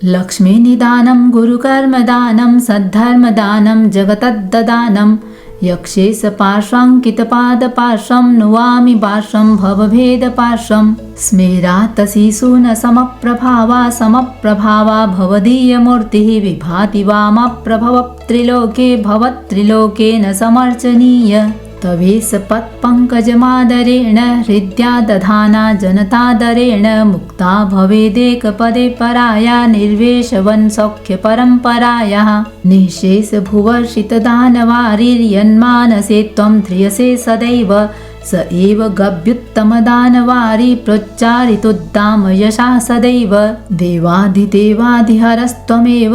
लक्ष्मीनिदानं गुरुकर्मदानं सद्धर्मदानं जगतद्ददानं यक्षेश पार्श्वाङ्कितपादपार्श्वं नुवामि पार्श्वं भवभेदपार्श्वं स्मेरातशिशूनसमप्रभावा समप्रभावा भवदीयमूर्तिः विभाति वामप्रभवत्रिलोके भवत्रिलोकेन समर्चनीय तवेश पत्पङ्कजमादरेण हृद्या दधाना जनतादरेण मुक्ता भवेदेकपदे पराया निर्वेशवन् सौख्यपरम्परायाः निःशेषभुवर्षितदानवारिर्यन्मानसे त्वं ध्रियसे सदैव स एव गभ्युत्तमदानवारी प्रोच्चारितोद्दाम यशा सदैव देवाधिदेवाधिहरस्त्वमेव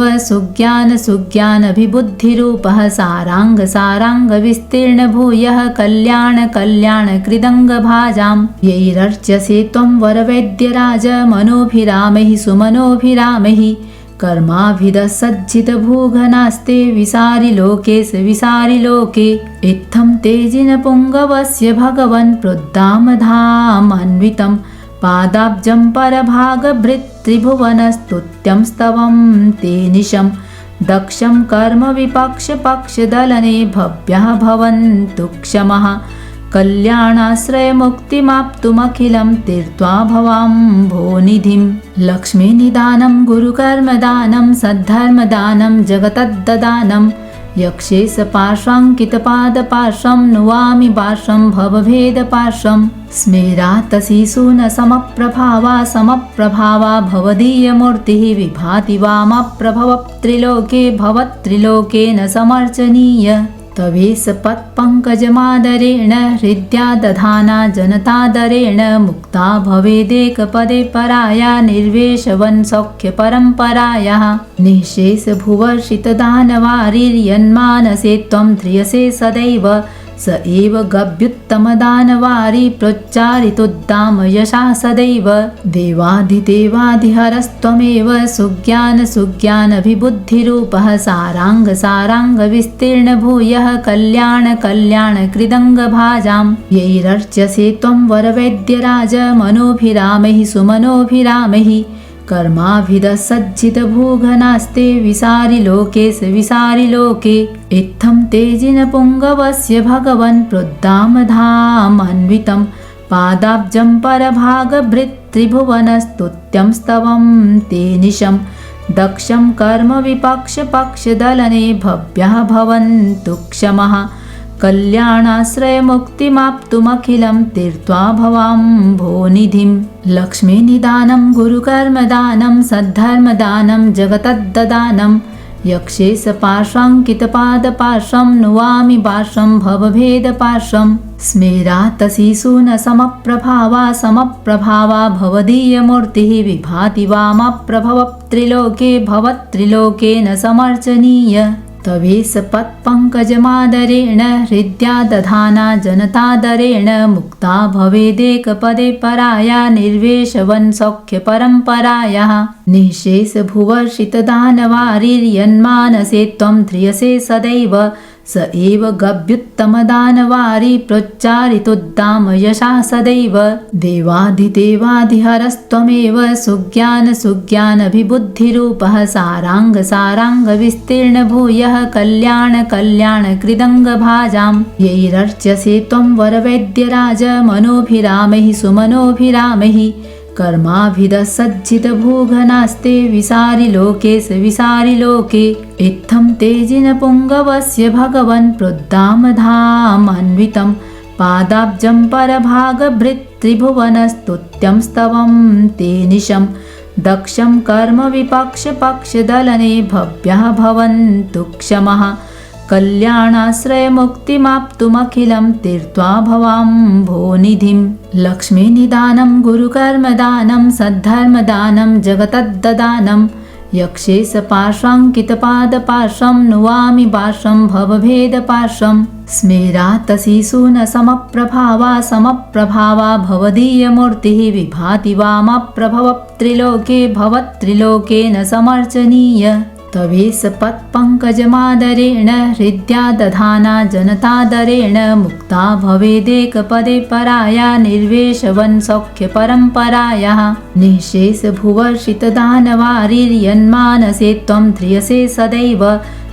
सुज्ञानविबुद्धिरूपः साराङ्गविस्तीर्णभूयः कल्याणकृदङ्गभाजां यैरर्च्यसे त्वं वरवैद्यराज मनोभिरामैः सुमनोभिरामैः कर्माभिदसज्जितभूघनास्ते विसारिलोकेश विसारिलोके इत्थं तेजिनपुङ्गवस्य भगवन् प्रोद्दामधामन्वितं पादाब्जं परभागभृत्त्रिभुवनस्तुत्यं स्तवं ते निशं दक्षं कर्मविपक्षपक्षदलने भव्यः भवन्तु क्षमः कल्याणाश्रयमुक्तिमाप्तुमखिलं तीर्त्वा भवाम्भोनिधिं लक्ष्मीनिदानं गुरुकर्मदानं सद्धर्मदानं जगतद्ददानं यक्षेश पार्श्वाङ्कितपादपार्श्वं नुवामि पार्श्वं भवभेदपार्श्वं स्मेरातशिशूनसमप्रभावा समप्रभावा भवदीयमूर्तिः विभाति वामप्रभवत्रिलोके भवत्रिलोकेन समर्चनीय तवेश पत्पङ्कजमादरेण हृद्या दधाना जनतादरेण मुक्ता भवेदेकपदे पराया निर्वेशवन् सौख्यपरम्परायाः निःशेषभुवर्षितदानवारिर्यन्मानसे त्वं ध्रियसे सदैव स एव गभ्युत्तमदानवारी प्रोच्चारितोद्दाम यशा सदैव देवाधिदेवाधिहरस्त्वमेव सुज्ञानविबुद्धिरूपः साराङ्गविस्तीर्णभूयः कल्याणकृदङ्गभाजां यैरर्च्यसे त्वं वरवैद्यराज मनोभिरामैः सुमनोभिरामैः कर्माभिदसज्जितभूघनास्ते विसारिलोकेश विसारिलोके इत्थं तेजिनपुङ्गवस्य भगवन् प्रोद्दामधामन्वितं पादाब्जं परभागभृत्त्रिभुवनस्तुत्यं स्तवं ते निशं दक्षं कर्मविपक्षपक्षदलने भव्यः भवन्तु क्षमः कल्याणाश्रयमुक्तिमाप्तुमखिलं तीर्त्वा भवाम्भोनिधिं लक्ष्मीनिदानं गुरुकर्मदानं सद्धर्मदानं जगतद्ददानं यक्षेश पार्श्वाङ्कितपादपार्श्वं नुवामि पार्श्वं भवभेदपार्श्वं स्मेरातशिशूनसमप्रभावा समप्रभावा भवदीयमूर्तिः विभाति वामप्रभवत्रिलोके भवत्रिलोकेन समर्चनीय तवेश पत्पङ्कजमादरेण हृद्या दधाना जनतादरेण मुक्ता भवेदेकपदे पराया निर्वेशवन् सौख्यपरम्परायाः निःशेषभुवर्षितदानवारिर्यन्मानसे त्वं ध्रियसे सदैव स एव गभ्युत्तमदानवारी प्रोच्चारितोद्दाम यशा सदैव देवाधिदेवाधिहरस्त्वमेव सुज्ञानविबुद्धिरूपः साराङ्गविस्तीर्णभूयः कल्याणकृदङ्गभाजां यैरर्च्यसे त्वं वरवैद्यराज मनोभिरामैः सुमनोभिरामैः कर्माभिदसज्जितभूघनास्ते विसारिलोकेश विसारिलोके इत्थं तेजिनपुङ्गवस्य भगवन् प्रोद्दामधामन्वितं पादाब्जं परभागभृत्त्रिभुवनस्तुत्यं स्तवं ते निशं दक्षं कर्मविपक्षपक्षदलने भव्यः भवन्तु क्षमः कल्याणाश्रयमुक्तिमाप्तुमखिलं तीर्त्वा भवाम्भोनिधिं लक्ष्मीनिदानं गुरुकर्मदानं सद्धर्मदानं जगतद्ददानं यक्षेश पार्श्वाङ्कितपादपार्श्वं नुवामि पार्श्वं भवभेदपार्श्वं स्मेरातशिशूनसमप्रभावा समप्रभावा भवदीयमूर्तिः विभाति वामप्रभवत्रिलोके भवत्रिलोकेन समर्चनीय तवेश पत्पङ्कजमादरेण हृद्या दधाना जनतादरेण मुक्ता भवेदेकपदे पराया निर्वेशवन् सौख्यपरम्परायाः निःशेषभुवर्षितदानवारिर्यन्मानसे त्वं ध्रियसे सदैव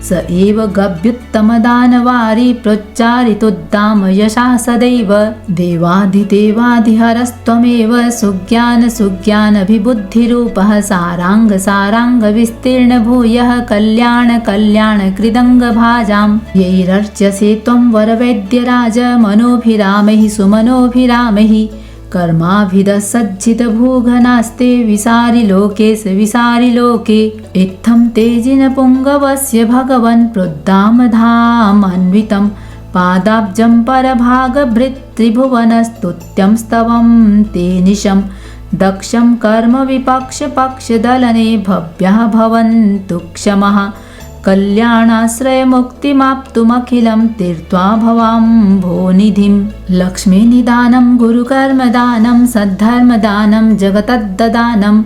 स एव गभ्युत्तमदानवारी प्रोच्चारितोद्दाम यशः सदैव देवाधिदेवाधिहरस्त्वमेव सुज्ञानभिबुद्धिरूपः साराङ्गविस्तीर्ण भूयः कल्याणकृदङ्गभाजां यैरर्च्यसे त्वं वरवैद्यराज मनोभिरामैः सुमनोभिरामैः कर्माभिदसज्जितभूघनास्ते विसारिलोके इत्थं तेजिनपुङ्गवस्य भगवन् प्रोद्दामधामान्वितं पादाब्जं परभागभृत्त्रिभुवनस्तुत्यं स्तवं ते निशं दक्षं कर्मविपक्षपक्षदलने भव्यः भवन्तु क्षमः कल्याणाश्रयमुक्तिमाप्तुमखिलं तीर्त्वा भवाम्भोनिधिं लक्ष्मीनिदानं गुरुकर्मदानं सद्धर्मदानं जगतद्ददानं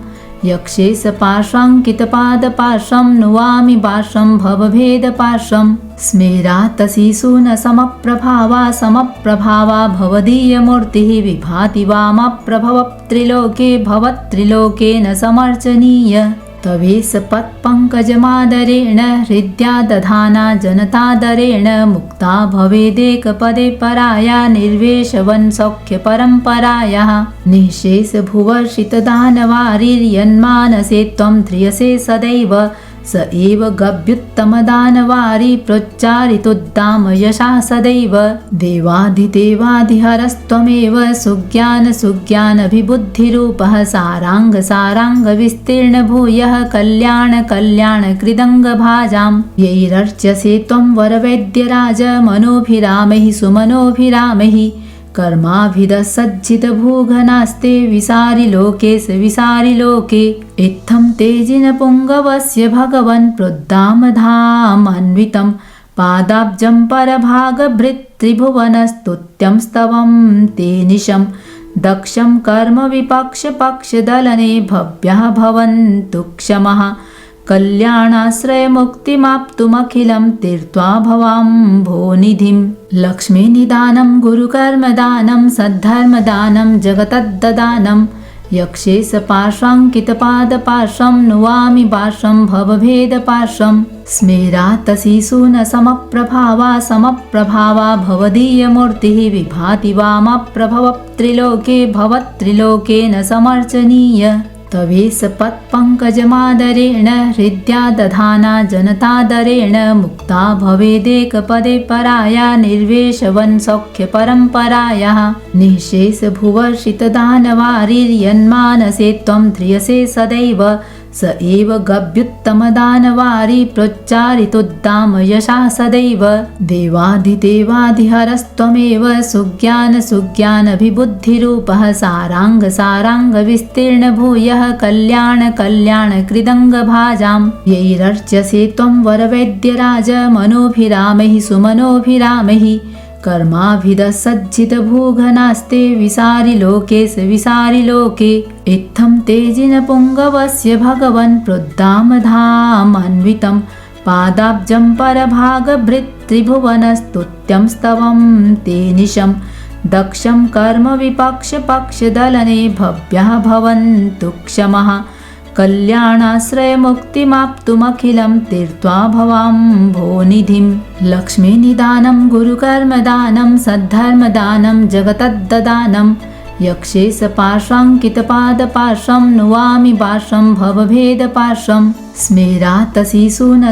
यक्षेश पार्श्वाङ्कितपादपार्श्वं नुवामि पार्श्वं भवभेदपार्श्वं स्मेरातशिशून समप्रभावा भवदीयमूर्तिः विभाति वामप्रभवत्रिलोके भवत्रिलोकेन समर्चनीय तवेश पत्पङ्कजमादरेण हृद्या दधाना जनतादरेण मुक्ता भवेदेकपदे पराया निर्वेशवन् सौख्यपरम्परायाः निःशेषभुवर्षितदानवारिर्यन्मानसे त्वं ध्रियसे सदैव स एव गभ्युत्तमदानवारी प्रोच्चारितोद्दाम यशः सदैव देवाधिदेवाधिहरस्त्वमेव सुज्ञानभिबुद्धिरूपः साराङ्गविस्तीर्ण भूयः कल्याणकृदङ्गभाजां यैरर्च्यसे त्वं वरवैद्यराज मनोभिरामैः सुमनोभिरामैः कर्माभिदसज्जितभूघनास्ते विसारिलोके इत्थं तेजिनपुङ्गवस्य भगवन् प्रोद्दामधामान्वितं पादाब्जं परभागभृत्त्रिभुवनस्तुत्यं स्तवं ते निशं दक्षं कर्मविपक्षपक्षदलने भव्यः भवन्तु क्षमः कल्याणाश्रयमुक्तिमाप्तुमखिलं तीर्त्वा भवाम्भोनिधिं लक्ष्मीनिदानं गुरुकर्मदानं सद्धर्मदानं जगतद्ददानं यक्षेश पार्श्वाङ्कितपादपार्श्वं नुवामि पार्श्वं भवभेदपार्श्वं स्मेरातशिशून समप्रभावा भवदीयमूर्तिः विभाति वामप्रभवत्रिलोके भवत्रिलोकेन समर्चनीय तवेश पत्पङ्कजमादरेण हृद्या दधाना जनतादरेण मुक्ता भवेदेकपदे पराया निर्वेशवन् सौख्यपरम्परायाः निःशेषभुवर्षितदानवारिर्यन्मानसे त्वं ध्रियसे सदैव स एव गभ्युत्तमदानवारी प्रोच्चारितोद्दाम यशः सदैव देवाधिदेवाधिहरस्त्वमेव सुज्ञानभिबुद्धिरूपः साराङ्गविस्तीर्ण भूयः कल्याणकृदङ्गभाजां यैरर्च्यसे त्वं वरवैद्यराज मनोभिरामैः सुमनोभिरामैः कर्माभिदसज्जितभूघनास्ते विसारिलोके इत्थं तेजिनपुङ्गवस्य भगवन् प्रोद्दामधामान्वितं पादाब्जं परभागभृत्त्रिभुवनस्तुत्यं स्तवं ते निशं दक्षं कर्मविपक्षपक्षदलने भव्यः भवन्तु क्षमः कल्याणाश्रयमुक्तिमाप्तुमखिलं तीर्त्वा भवाम्भोनिधिं लक्ष्मीनिदानं गुरुकर्मदानं सद्धर्मदानं जगतद्ददानं यक्षेश पार्श्वाङ्कितपादपार्श्वं नुवामि पार्श्वं भवभेदपार्श्वं स्मेरातशिशून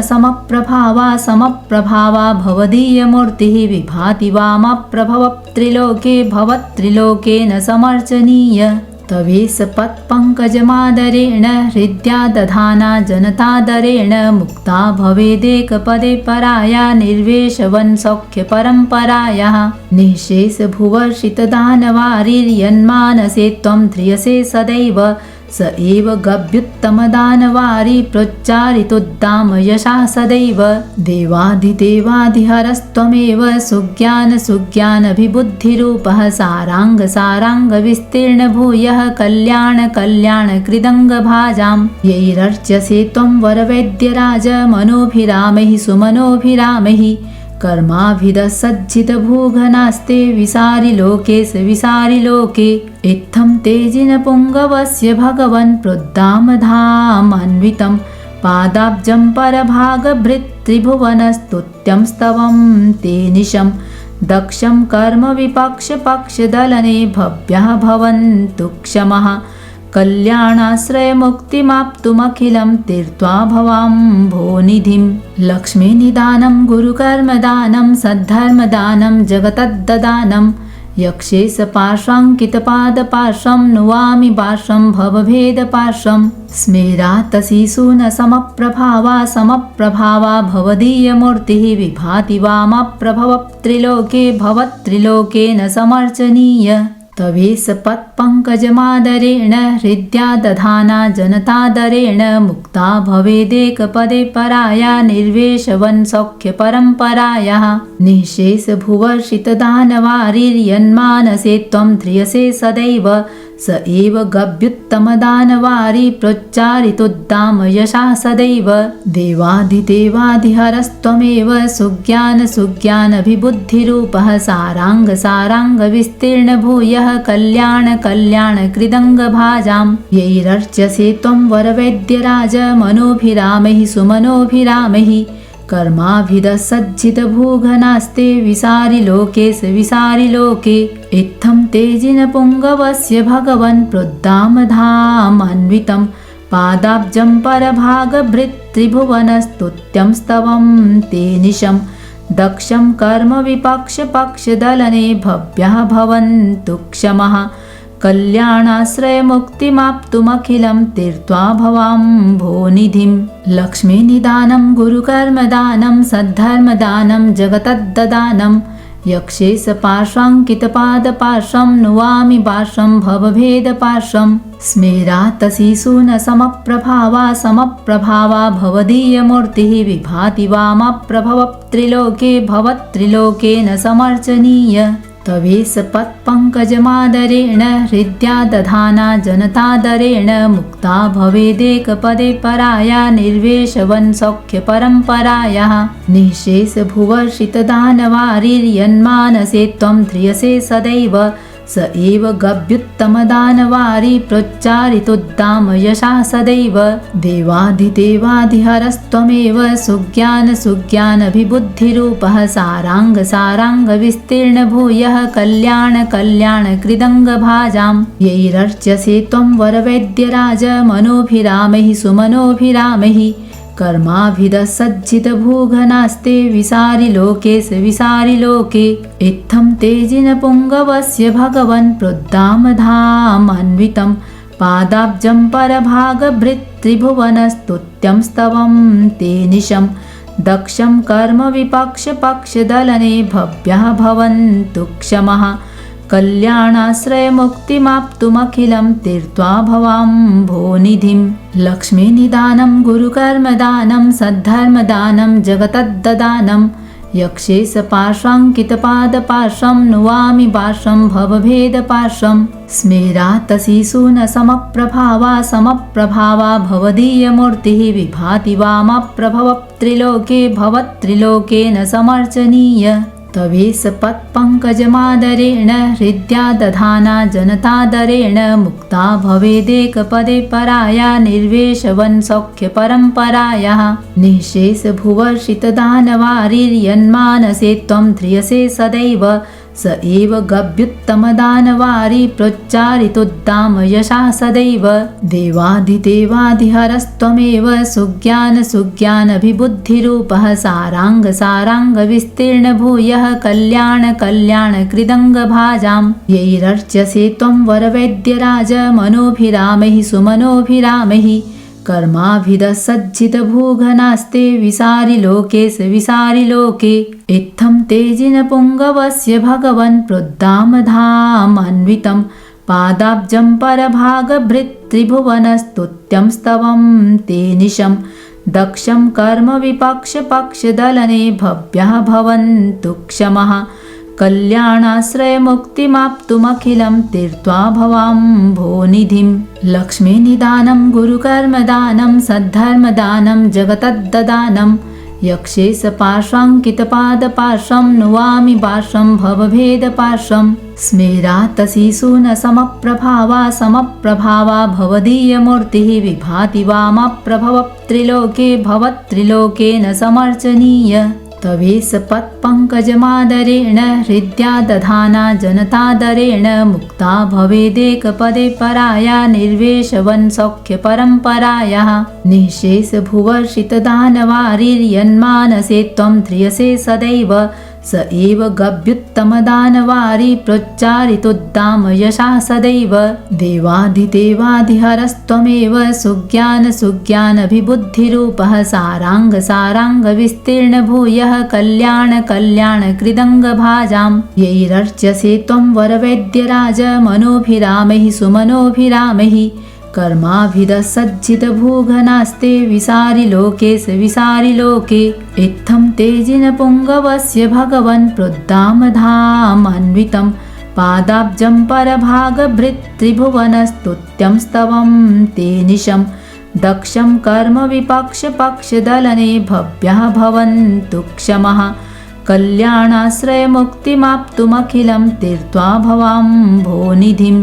समप्रभावा भवदीयमूर्तिः विभाति वामप्रभवत्रिलोके भवत्रिलोकेन समर्चनीय तवेश पत्पङ्कजमादरेण हृद्या दधाना जनतादरेण मुक्ता भवेदेकपदे पराया निर्वेशवन् सौख्यपरम्परायाः निःशेषभुवर्षितदानवारिर्यन्मानसे त्वं ध्रियसे सदैव स एव गभ्युत्तमदानवारी प्रोच्चारितोद्दाम यशा सदैव देवाधिदेवाधिहरस्त्वमेव सुज्ञानविबुद्धिरूपः साराङ्गविस्तीर्ण भूयः कल्याणकृदङ्गभाजां यैरर्च्यसे त्वं वरवैद्यराज मनोभिरामैः सुमनोभिरामैः कर्माभिदसज्जितभूघनास्ते विसारिलोके इत्थं तेजिनपुङ्गवस्य भगवन् प्रोद्दामधामन्वितं पादाब्जं परभागभृत्त्रिभुवनस्तुत्यं स्तवं ते निशं दक्षं कर्मविपक्षपक्षदलने भव्यः भवन्तु क्षमः कल्याणाश्रयमुक्तिमाप्तुमखिलं तीर्त्वा भवाम्भोनिधिं लक्ष्मीनिदानं गुरुकर्मदानं सद्धर्मदानं जगतद्ददानं यक्षे स पार्श्वाङ्कितपादपार्श्वं नुवामि पार्श्वं भवभेदपार्श्वं स्मेरातसीषु न समप्रभावा भवदीयमूर्तिः विभाति वामप्रभवत्रिलोके भवत्रिलोके न समर्चनीय तवेश पत्पङ्कजमादरेण हृद्या दधाना जनतादरेण मुक्ता भवेदेकपदे पराया निर्वेशवन् सौख्यपरम्परायाः निःशेषभुवर्षितदानवारिर्यन्मानसे त्वं ध्रियसे सदैव स एव गभ्युत्तमदानवारी प्रोच्चारितोद्दाम यशा सदैव देवाधिदेवाधिहरस्त्वमेव सुज्ञानविबुद्धिरूपः साराङ्गविस्तीर्ण भूयः कल्याणकृदङ्गभाजां यैरर्च्यसे त्वं वरवैद्यराज मनोभिरामैः सुमनोभिरामैः कर्माभिदसज्जितभूघनास्ते विसारिलोके इत्थं तेजिनपुङ्गवस्य भगवन् प्रोद्दामधामन्वितं पादाब्जं परभागभृत्त्रिभुवनस्तुत्यं स्तवं ते निशं दक्षं कर्मविपक्षपक्षदलने भव्यः भवन्तु क्षमः कल्याणाश्रयमुक्तिमाप्तुमखिलं तीर्त्वा भवाम्भोनिधिं लक्ष्मीनिदानं गुरुकर्मदानं सद्धर्मदानं जगतद्ददानं यक्षे स पार्श्वाङ्कितपादपार्श्वं नुवामि पार्श्वं भवभेदपार्श्वं स्मेरातसीषु न समप्रभावा भवदीयमूर्तिः विभाति वामप्रभवत्रिलोके भवत्रिलोके न समर्चनीय तवेश पत्पङ्कजमादरेण हृद्या दधाना जनतादरेण मुक्ता भवेदेकपदे पराया निर्वेशवन् सौख्यपरम्परायाः निःशेषभुवर्षितदानवारिर्यन्मानसे त्वं ध्रियसे सदैव स एव गभ्युत्तमदानवारी प्रोच्चारितोद्दाम यशा सदैव देवाधिदेवाधिहरस्त्वमेव सुज्ञानविबुद्धिरूपः साराङ्गविस्तीर्ण भूयः कल्याणकृदङ्गभाजां यैरर्च्यसे त्वं वरवैद्यराज मनोभिरामैः सुमनोभिरामैः कर्माभिदसज्जितभूघनास्ते विसारिलोके इत्थं तेजिनपुङ्गवस्य भगवन् प्रोद्दामधामन्वितं पादाब्जं परभागभृत्त्रिभुवनस्तुत्यं स्तवं ते निशं दक्षं कर्मविपक्षपक्षदलने भव्यः भवन्तु क्षमः कल्याणाश्रयमुक्तिमाप्तुमखिलं तीर्त्वा भवाम्भोनिधिं लक्ष्मीनिदानं गुरुकर्मदानं सद्धर्मदानं जगतद्ददानं यक्षे स पार्श्वाङ्कितपादपार्श्वं नुवामि पार्श्वं भवभेदपार्श्वं स्मेरातसीषु न समप्रभावा भवदीयमूर्तिः विभाति वामप्रभवत्रिलोके भवत्रिलोके न समर्चनीय तवेश पत्पङ्कजमादरेण हृद्या दधाना जनतादरेण मुक्ता भवेदेकपदे पराया निर्वेशवन् सौख्यपरम्परायाः निःशेषभुवर्षितदानवारिर्यन्मानसे त्वं ध्रियसे सदैव स एव गभ्युत्तमदानवारी प्रोच्चारितोद्दाम यशा सदैव देवाधिदेवाधिहरस्त्वमेव सुज्ञानविबुद्धिरूपः साराङ्गविस्तीर्ण भूयः कल्याणकृदङ्गभाजां यैरर्च्यसे त्वं वरवैद्यराज मनोभिरामैः सुमनोभिरामैः कर्माभिदसज्जितभूघनास्ते विसारिलोके इत्थं तेजिनपुङ्गवस्य भगवन् प्रोद्दामधामन्वितं पादाब्जं परभागभृत्त्रिभुवनस्तुत्यं स्तवं ते निशं दक्षं कर्मविपक्षपक्षदलने भव्यः भवन्तु क्षमः कल्याणाश्रयमुक्तिमाप्तुमखिलं तीर्त्वा भवाम्भोनिधिं लक्ष्मीनिदानं गुरुकर्मदानं सद्धर्मदानं जगतद्ददानं यक्षेश पार्श्वाङ्कितपादपार्श्वं नुवामि पार्श्वं भवभेदपार्श्वं स्मेरातशिशु न समप्रभावा भवदीयमूर्तिः विभाति वामप्रभवत्रिलोके भवत्रिलोके न समर्चनीय तवेश पत्पङ्कजमादरेण हृद्या दधाना जनतादरेण मुक्ता भवेदेकपदे पराया निर्वेशवन् सौख्यपरम्परायाः निःशेषभुवर्षितदानवारिर्यन्मानसे त्वं ध्रियसे सदैव स एव गभ्युत्तमदानवारी प्रोच्चारितोद्दाम यशः सदैव देवाधिदेवाधिहरस्त्वमेव सुज्ञानभिबुद्धिरूपः साराङ्गविस्तीर्ण भूयः कल्याणकृदङ्गभाजां यैरर्च्यसे त्वं वरवैद्यराज मनोभिरामैः सुमनोभिरामैः कर्माभिदसज्जितभूघनास्ते विसारिलोके इत्थं तेजिनपुङ्गवस्य भगवन् प्रोद्दामधामान्वितं पादाब्जं परभागभृत्त्रिभुवनस्तुत्यं स्तवं ते निशं दक्षं कर्मविपक्षपक्षदलने भव्यः भवन्तु क्षमः कल्याणाश्रयमुक्तिमाप्तुमखिलं तीर्त्वा भवाम्भोनिधिम्